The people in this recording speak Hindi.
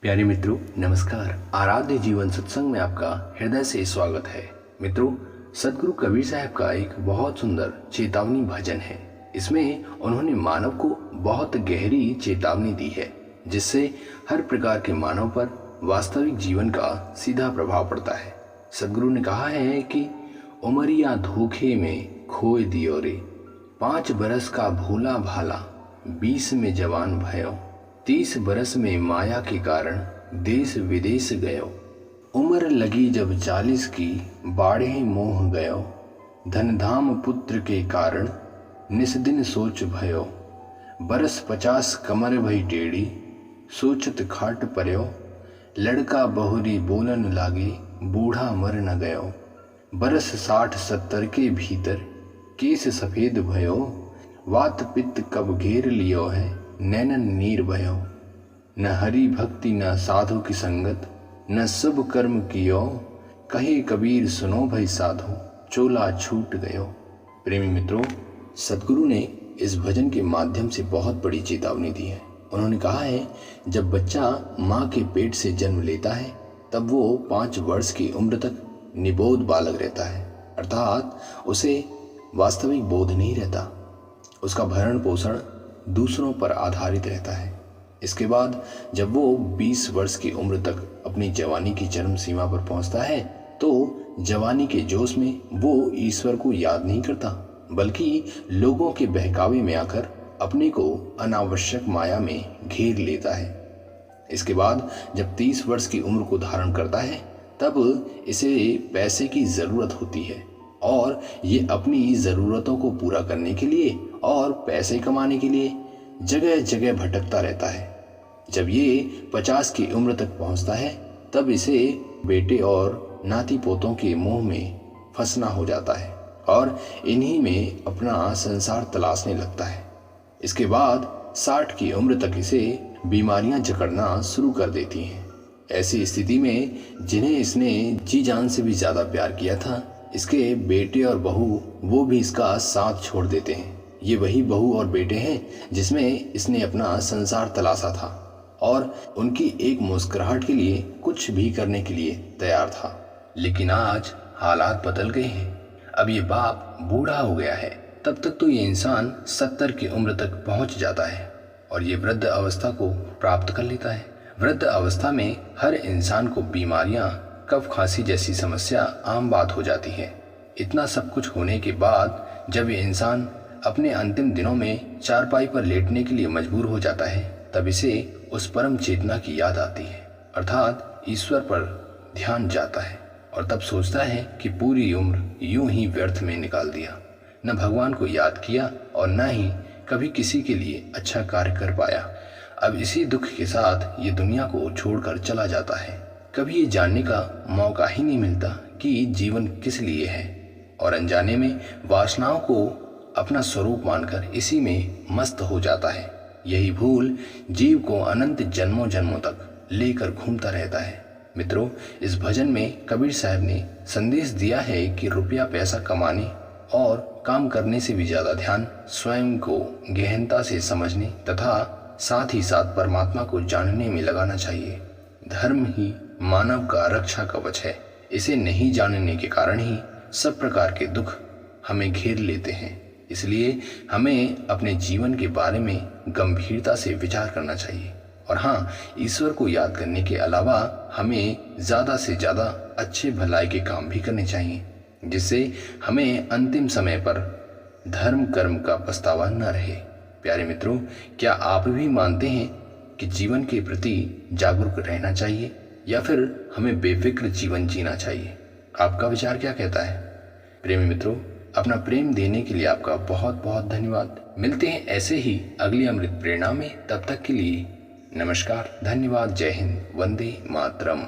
प्यारे मित्रों, नमस्कार। आराध्य जीवन सत्संग में आपका हृदय से स्वागत है। मित्रों, सदगुरु कबीर साहब का एक बहुत सुंदर चेतावनी भजन है। इसमें उन्होंने मानव को बहुत गहरी चेतावनी दी है, जिससे हर प्रकार के मानव पर वास्तविक जीवन का सीधा प्रभाव पड़ता है। सदगुरु ने कहा है कि उमरिया धोखे में खोए दियो रे, 5 बरस का भोला भाला, 20 में जवान भयो, 30 बरस में माया के कारण देश विदेश गयो, उम्र लगी जब 40 की बाढ़े मोह गयो, धन धाम पुत्र के कारण निस्दिन सोच भयो, बरस 50 कमर भई टेढ़ी, सोचत खाट पर्यो, लड़का बहुरी बोलन लागे, बूढ़ा मर न गयो, बरस 60-70 के भीतर केस सफेद भयो, वात पित्त कब घेर लियो है, नैनन नीर भयो, न हरि भक्ति न साधु की संगत, न शुभ कर्म कियो, कहे कबीर सुनो भई साधु, चोला छूट गयो। प्रेमी मित्रों, सदगुरु ने इस भजन के माध्यम से बहुत बड़ी चेतावनी दी है। उन्होंने कहा है, जब बच्चा माँ के पेट से जन्म लेता है तब वो 5 वर्ष की उम्र तक निबोध बालक रहता है, अर्थात उसे वास्तविक बोध नहीं रहता। उसका भरण पोषण दूसरों पर आधारित रहता है। इसके बाद जब वो 20 वर्ष की उम्र तक अपनी जवानी की चरम सीमा पर पहुंचता है तो जवानी के जोश में वो ईश्वर को याद नहीं करता, बल्कि लोगों के बहकावे में आकर अपने को अनावश्यक माया में घेर लेता है। इसके बाद जब 30 वर्ष की उम्र को धारण करता है तब इसे पैसे की ज़रूरत होती है और ये अपनी ज़रूरतों को पूरा करने के लिए और पैसे कमाने के लिए जगह जगह भटकता रहता है। जब ये 50 की उम्र तक पहुंचता है तब इसे बेटे और नाती पोतों के मोह में फंसना हो जाता है और इन्हीं में अपना संसार तलाशने लगता है। इसके बाद 60 की उम्र तक इसे बीमारियां जकड़ना शुरू कर देती हैं। ऐसी स्थिति में जिन्हें इसने जी जान से भी ज़्यादा प्यार किया था, इसके बेटे और बहू वो भी इसका साथ छोड़ देते हैं। ये वही बहू और बेटे हैं जिसमें इसने अपना संसार तलाशा था और उनकी एक मुस्कुराहट के लिए कुछ भी करने के लिए तैयार था। लेकिन आज हालात बदल गए हैं। अब ये बाप बूढ़ा हो गया है। तब तक तो ये इंसान 70 की उम्र तक पहुंच जाता है और ये वृद्ध अवस्था को प्राप्त कर लेता है। वृद्ध अवस्था में हर इंसान को बीमारियां, कफ खांसी जैसी समस्या आम बात हो जाती है। इतना सब कुछ होने के बाद जब ये इंसान अपने अंतिम दिनों में चारपाई पर लेटने के लिए मजबूर हो जाता है, तब इसे उस परम चेतना की याद आती है, अर्थात ईश्वर पर ध्यान जाता है और तब सोचता है कि पूरी उम्र यूं ही व्यर्थ में निकाल दिया, न भगवान को याद किया और न ही कभी किसी के लिए अच्छा कार्य कर पाया। अब इसी दुख के साथ ये दुनिया को छोड़कर चला जाता है। कभी ये जानने का मौका ही नहीं मिलता कि जीवन किस लिए है और अनजाने में वासनाओं को अपना स्वरूप मानकर इसी में मस्त हो जाता है। यही भूल जीव को अनंत जन्मों जन्मों तक लेकर घूमता रहता है। मित्रों, इस भजन में कबीर साहब ने संदेश दिया है कि रुपया पैसा कमाने और काम करने से भी ज़्यादा ध्यान स्वयं को गहनता से समझने तथा साथ ही साथ परमात्मा को जानने में लगाना चाहिए। धर्म ही मानव का रक्षा कवच है। इसे नहीं जानने के कारण ही सब प्रकार के दुख हमें घेर लेते हैं। इसलिए हमें अपने जीवन के बारे में गंभीरता से विचार करना चाहिए और हाँ, ईश्वर को याद करने के अलावा हमें ज़्यादा से ज़्यादा अच्छे भलाई के काम भी करने चाहिए, जिससे हमें अंतिम समय पर धर्म कर्म का पछतावा न रहे। प्यारे मित्रों, क्या आप भी मानते हैं कि जीवन के प्रति जागरूक रहना चाहिए या फिर हमें बेफिक्र जीवन जीना चाहिए? आपका विचार क्या कहता है? प्रेमी मित्रों, अपना प्रेम देने के लिए आपका बहुत बहुत धन्यवाद। मिलते हैं ऐसे ही अगली अमृत प्रेरणा में। तब तक के लिए नमस्कार, धन्यवाद, जय हिंद, वंदे मातरम।